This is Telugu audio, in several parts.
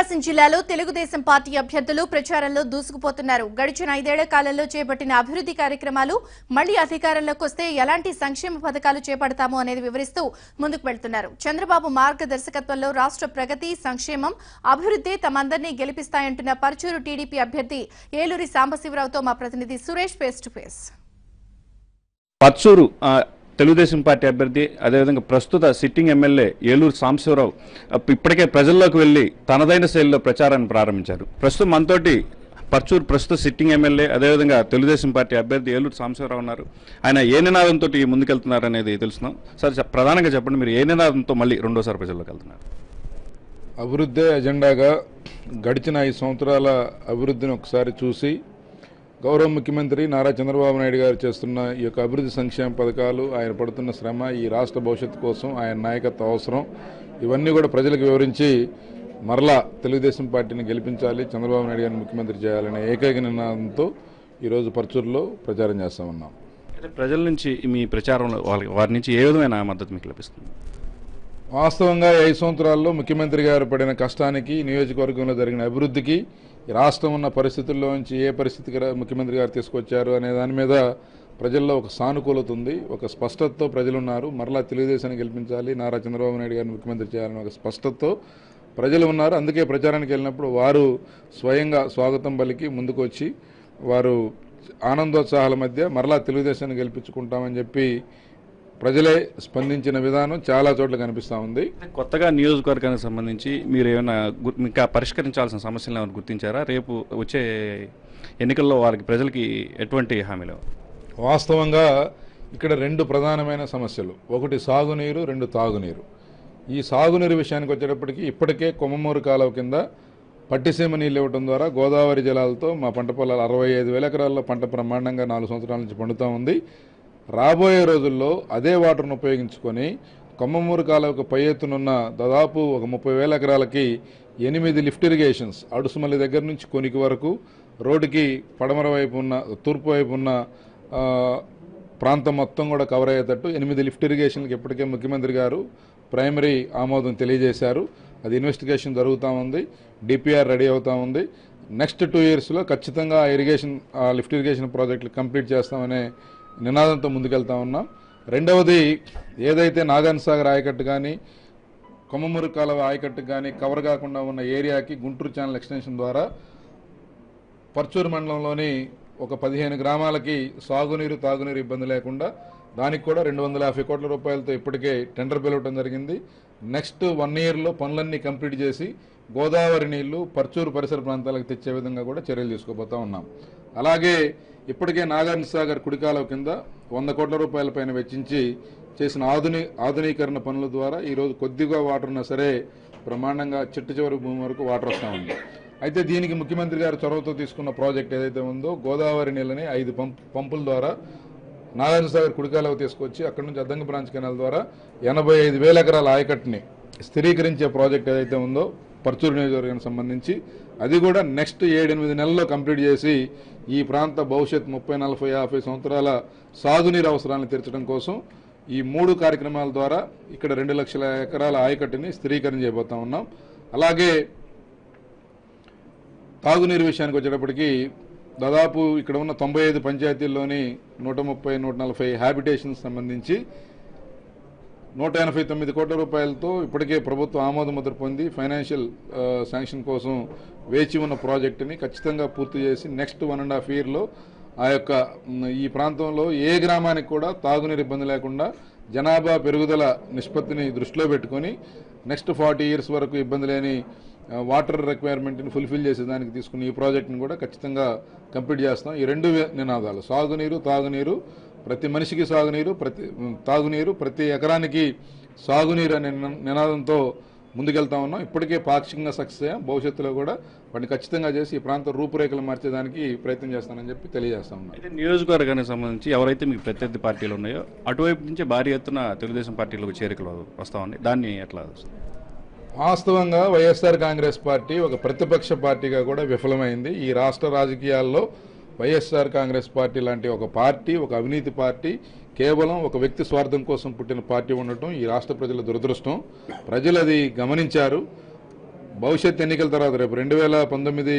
ప్రకాశం జిల్లాలో తెలుగుదేశం పార్టీ అభ్యర్థులు ప్రచారంలో దూసుకుపోతున్నారు. గడిచిన 5 ఏళ్ల కాలంలో చేపట్టిన అభివృద్ధి కార్యక్రమాలు, మళ్లీ అధికారంలోకి వస్తే ఎలాంటి సంక్షేమ పథకాలు చేపడతామో అనేది వివరిస్తూ ముందుకు వెళ్తున్నారు. చంద్రబాబు మార్గదర్శకత్వంలో రాష్ట్ర ప్రగతి, సంక్షేమం, అభివృద్ధి తమందరినీ గెలిపిస్తాయంటున్న పర్చూరు టీడీపీ అభ్యర్థి ఏలూరి సాంబశివరావుతో మా ప్రతినిధి Suresh face to face. Parchur Telugu Desam party అభ్యర్థి, అదేవిధంగా ప్రస్తుత సిట్టింగ్ ఎమ్మెల్యే ఏలూరు సాంబశివరావు ఇప్పటికే ప్రజల్లోకి వెళ్లి తనదైన శైలిలో ప్రచారాన్ని ప్రారంభించారు. ప్రస్తుతం మనతోటి పర్చూరు ప్రస్తుత సిట్టింగ్ ఎమ్మెల్యే, అదేవిధంగా తెలుగుదేశం పార్టీ అభ్యర్థి ఏలూరు సాంబశివరావు ఉన్నారు. ఆయన ఏ నినాదంతో ముందుకెళ్తున్నారు అనేది తెలుస్తున్నాం. సార్, ప్రధానంగా చెప్పండి, మీరు ఏ నినాదంతో మళ్ళీ రెండోసారి ప్రజల్లోకి వెళ్తున్నారు? అభివృద్ధి ఎజెండాగా గడిచిన 5 సంవత్సరాల అభివృద్ధిని ఒకసారి చూసి, గౌరవ ముఖ్యమంత్రి నారా చంద్రబాబు నాయుడు గారు చేస్తున్న ఈ యొక్క అభివృద్ధి సంక్షేమ పథకాలు, ఆయన పడుతున్న శ్రమ, ఈ రాష్ట్ర భవిష్యత్తు కోసం ఆయన నాయకత్వ అవసరం, ఇవన్నీ కూడా ప్రజలకు వివరించి మరలా తెలుగుదేశం పార్టీని గెలిపించాలి, చంద్రబాబు నాయుడు గారిని ముఖ్యమంత్రి చేయాలనే ఏకైక నినాదంతో ఈరోజు పర్చూరులో ప్రచారం చేస్తా ఉన్నాం. అయితే ప్రజల నుంచి మీ ప్రచారంలో వారి నుంచి ఏ విధమైన మద్దతు మీకు లభిస్తుంది? వాస్తవంగా 5 సంవత్సరాల్లో ముఖ్యమంత్రి గారు పడిన కష్టానికి, నియోజకవర్గంలో జరిగిన అభివృద్ధికి, రాష్ట్రం ఉన్న పరిస్థితుల్లో నుంచి ఏ పరిస్థితికి ముఖ్యమంత్రి గారు తీసుకొచ్చారు అనే దాని మీద ప్రజల్లో ఒక సానుకూలత ఉంది, ఒక స్పష్టతతో ప్రజలు ఉన్నారు. మరలా తెలుగుదేశాన్ని గెలిపించాలి, నారా చంద్రబాబు నాయుడు గారిని ముఖ్యమంత్రి చేయాలని ఒక స్పష్టతతో ప్రజలు ఉన్నారు. అందుకే ప్రచారానికి వెళ్ళినప్పుడు వారు స్వయంగా స్వాగతం పలికి ముందుకు వచ్చి, వారు ఆనందోత్సాహాల మధ్య మరలా తెలుగుదేశాన్ని గెలిపించుకుంటామని చెప్పి ప్రజలే స్పందించిన విధానం చాలా చోట్ల కనిపిస్తూ ఉంది. కొత్తగా నియోజకవర్గానికి సంబంధించి మీరు ఏమైనా ఇంకా పరిష్కరించాల్సిన సమస్యలు ఏమైనా గుర్తించారా? రేపు వచ్చే ఎన్నికల్లో వారికి ప్రజలకి ఎటువంటి హామీలు? వాస్తవంగా ఇక్కడ 2 ప్రధానమైన సమస్యలు, ఒకటి సాగునీరు, 2 తాగునీరు. ఈ సాగునీరు విషయానికి వచ్చేటప్పటికి ఇప్పటికే కొమ్మమూరు కాలువ కింద పట్టిసీమ నీళ్ళు ఇవ్వడం ద్వారా గోదావరి జలాలతో మా పంట పొలాలు 65,000 ఎకరాల్లో పంట బ్రహ్మాండంగా 4 సంవత్సరాల నుంచి పండుతూ ఉంది. రాబోయే రోజుల్లో అదే వాటర్ను ఉపయోగించుకొని కొమ్మమూరు కాలువకు పై ఎత్తునున్న దాదాపు ఒక 30,000 ఎకరాలకి 8 లిఫ్ట్ ఇరిగేషన్స్, అడుసుమల్లి దగ్గర నుంచి కొనికి వరకు రోడ్డుకి పడమర వైపు ఉన్న, తూర్పు వైపు ఉన్న ప్రాంతం మొత్తం కూడా కవర్ అయ్యేటట్టు 8 లిఫ్ట్ ఇరిగేషన్కి ఇప్పటికే ముఖ్యమంత్రి గారు ప్రైమరీ ఆమోదం తెలియజేశారు. అది ఇన్వెస్టిగేషన్ జరుగుతూ ఉంది, డిపిఆర్ రెడీ అవుతూ ఉంది. నెక్స్ట్ 2 ఇయర్స్లో ఖచ్చితంగా ఆ లిఫ్ట్ ఇరిగేషన్ ప్రాజెక్టులు కంప్లీట్ చేస్తామనే నినాదంతో ముందుకెళ్తా ఉన్నాం. రెండవది, ఏదైతే నాగార్జున సాగర్ ఆయకట్టు కానీ, కొమ్మమూరు కాలువ ఆయకట్టుకు కానీ కవర్ కాకుండా ఉన్న ఏరియాకి గుంటూరు ఛానల్ ఎక్స్టెన్షన్ ద్వారా పర్చూరు మండలంలోని ఒక 15 గ్రామాలకి సాగునీరు, తాగునీరు ఇబ్బంది లేకుండా దానికి కూడా 250 కోట్ల రూపాయలతో ఇప్పటికే టెండర్ పిలవడం జరిగింది. నెక్స్ట్ 1 ఇయర్లో పనులన్నీ కంప్లీట్ చేసి గోదావరి నీళ్లు పర్చూరు పరిసర ప్రాంతాలకు తెచ్చే విధంగా కూడా చర్యలు తీసుకోబోతా ఉన్నాం. అలాగే ఇప్పటికే నాగార్జున సాగర్ కుడికాలువ కింద 100 కోట్ల రూపాయల పైన వెచ్చించి చేసిన ఆధునీకరణ పనుల ద్వారా ఈరోజు కొద్దిగా వాటర్ ఉన్నా సరే బ్రహ్మాండంగా చిట్ట చివరి భూమి వరకు వాటర్ వస్తూ ఉంది. అయితే దీనికి ముఖ్యమంత్రి గారు చొరవతో తీసుకున్న ప్రాజెక్ట్ ఏదైతే ఉందో, గోదావరి నీళ్ళని 5 పంపుల ద్వారా నాగార్జున సాగర్ కుడికాలువ తీసుకొచ్చి అక్కడి నుంచి అద్దంకి బ్రాంచ్ కెనాల్ ద్వారా 85,000 ఎకరాల ఆయకట్టుని స్థిరీకరించే ప్రాజెక్ట్ ఏదైతే ఉందో పర్చూరు నియోజకవర్గానికి సంబంధించి, అది కూడా నెక్స్ట్ 7-8 నెలల్లో కంప్లీట్ చేసి ఈ ప్రాంత భవిష్యత్ 30, 40, 50 సంవత్సరాల సాగునీరు అవసరాలను తీర్చడం కోసం ఈ 3 కార్యక్రమాల ద్వారా ఇక్కడ 2 లక్షల ఎకరాల ఆయకట్టుని స్థిరీకరణ చేయబోతా ఉన్నాం. అలాగే తాగునీరు విషయానికి వచ్చేటప్పటికి దాదాపు ఇక్కడ ఉన్న 95 పంచాయతీల్లోని 130, 140 హ్యాబిటేషన్స్ సంబంధించి 189 కోట్ల రూపాయలతో ఇప్పటికే ప్రభుత్వం ఆమోద ముద్ర పొంది ఫైనాన్షియల్ శాంక్షన్ కోసం వేచి ఉన్న ప్రాజెక్టుని ఖచ్చితంగా పూర్తి చేసి నెక్స్ట్ 1.5 ఇయర్లో ఆ యొక్క ఈ ప్రాంతంలో ఏ గ్రామానికి కూడా తాగునీరు ఇబ్బంది లేకుండా జనాభా పెరుగుదల నిష్పత్తిని దృష్టిలో పెట్టుకొని నెక్స్ట్ 40 ఇయర్స్ వరకు ఇబ్బంది లేని వాటర్ రిక్వైర్మెంట్ని ఫుల్ఫిల్ చేసేదానికి తీసుకుని ఈ ప్రాజెక్టుని కూడా ఖచ్చితంగా కంప్లీట్ చేస్తాం. ఈ 2 నినాదాలు, సాగునీరు, తాగునీరు, ప్రతి మనిషికి సాగునీరు, తాగునీరు, ప్రతి ఎకరానికి సాగునీరు అనే నినాదంతో ముందుకెళ్తా ఉన్నాం. ఇప్పటికే పాక్షికంగా సక్సెస్ అయ్యాం. భవిష్యత్తులో కూడా వాటిని ఖచ్చితంగా చేసి ఈ ప్రాంత రూపురేఖలు మార్చేదానికి ప్రయత్నం చేస్తానని చెప్పి తెలియజేస్తా ఉన్నాం. అయితే నియోజకవర్గానికి సంబంధించి ఎవరైతే మీకు ప్రత్యర్థి పార్టీలు ఉన్నాయో అటువైపు నుంచి భారీ ఎత్తున తెలుగుదేశం పార్టీలకు చేరికలు వస్తా ఉన్నాయి, దాన్ని ఎట్లా? వాస్తవంగా వైఎస్ఆర్ కాంగ్రెస్ పార్టీ ఒక ప్రతిపక్ష పార్టీగా కూడా విఫలమైంది. ఈ రాష్ట్ర రాజకీయాల్లో వైఎస్ఆర్ కాంగ్రెస్ పార్టీ లాంటి ఒక పార్టీ, ఒక అవినీతి పార్టీ, కేవలం ఒక వ్యక్తి స్వార్థం కోసం పుట్టిన పార్టీ ఉండటం ఈ రాష్ట్ర ప్రజల దురదృష్టం. ప్రజలు అది గమనించారు. భవిష్యత్ ఎన్నికల తర్వాత రేపు 2019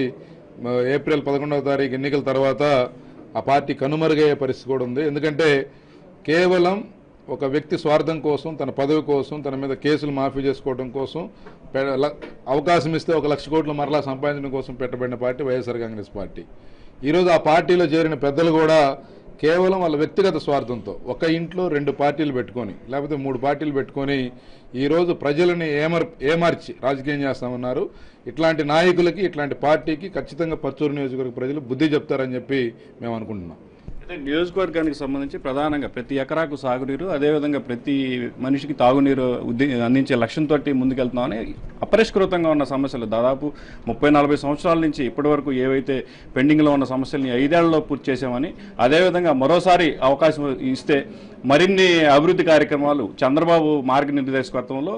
ఏప్రిల్ 11వ తారీఖు ఎన్నికల తర్వాత ఆ పార్టీ కనుమరుగయ్యే పరిస్థితి కూడా ఉంది. ఎందుకంటే కేవలం ఒక వ్యక్తి స్వార్థం కోసం, తన పదవి కోసం, తన మీద కేసులు మాఫీ చేసుకోవడం కోసం, అవకాశం ఇస్తే 1 లక్ష కోట్లు మరలా సంపాదించడం కోసం పెట్టబడిన పార్టీ వైఎస్ఆర్ కాంగ్రెస్ పార్టీ. ఈరోజు ఆ పార్టీలో చేరిన పెద్దలు కూడా కేవలం వాళ్ళ వ్యక్తిగత స్వార్థంతో ఒక ఇంట్లో 2 పార్టీలు పెట్టుకొని, లేకపోతే 3 పార్టీలు పెట్టుకొని ఈరోజు ప్రజలని ఏమార్చి రాజకీయం చేస్తామన్నారు. ఇట్లాంటి నాయకులకి, ఇట్లాంటి పార్టీకి ఖచ్చితంగా పర్చూరు నియోజకవర్గ ప్రజలు బుద్ధి చెప్తారని చెప్పి మేము అనుకుంటున్నాం. అయితే నియోజకవర్గానికి సంబంధించి ప్రధానంగా ప్రతి ఎకరాకు సాగునీరు, అదేవిధంగా ప్రతి మనిషికి తాగునీరు అందించే లక్ష్యంతో ముందుకెళ్తున్నామని అపరిష్కృతంగా ఉన్న సమస్యలు దాదాపు 30-40 సంవత్సరాల నుంచి ఇప్పటి వరకు ఏవైతే పెండింగ్లో ఉన్న సమస్యల్ని 5 ఏళ్లలో పూర్తి చేశామని, అదేవిధంగా మరోసారి అవకాశం ఇస్తే మరిన్ని అభివృద్ధి కార్యక్రమాలు చంద్రబాబు మార్గనిర్దేశకత్వంలో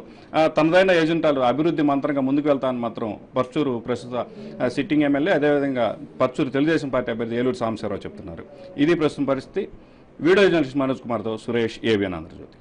తనదైన ఏజెంటాలు అభివృద్ధి మంత్రంగా ముందుకు వెళ్తామని మాత్రం పర్చూరు ప్రస్తుత సిట్టింగ్ ఎమ్మెల్యే, అదేవిధంగా పర్చూరు తెలుగుదేశం పార్టీ అభ్యర్థి ఏలూరు సాంబశివరావు చెప్తున్నారు. ఇది ప్రస్తుతం పరిస్థితి. వీడియో జర్నలిస్ట్ మనోజ్ కుమార్తో సురేష్, ఏబిఎన్ ఆంధ్రజ్యోతి.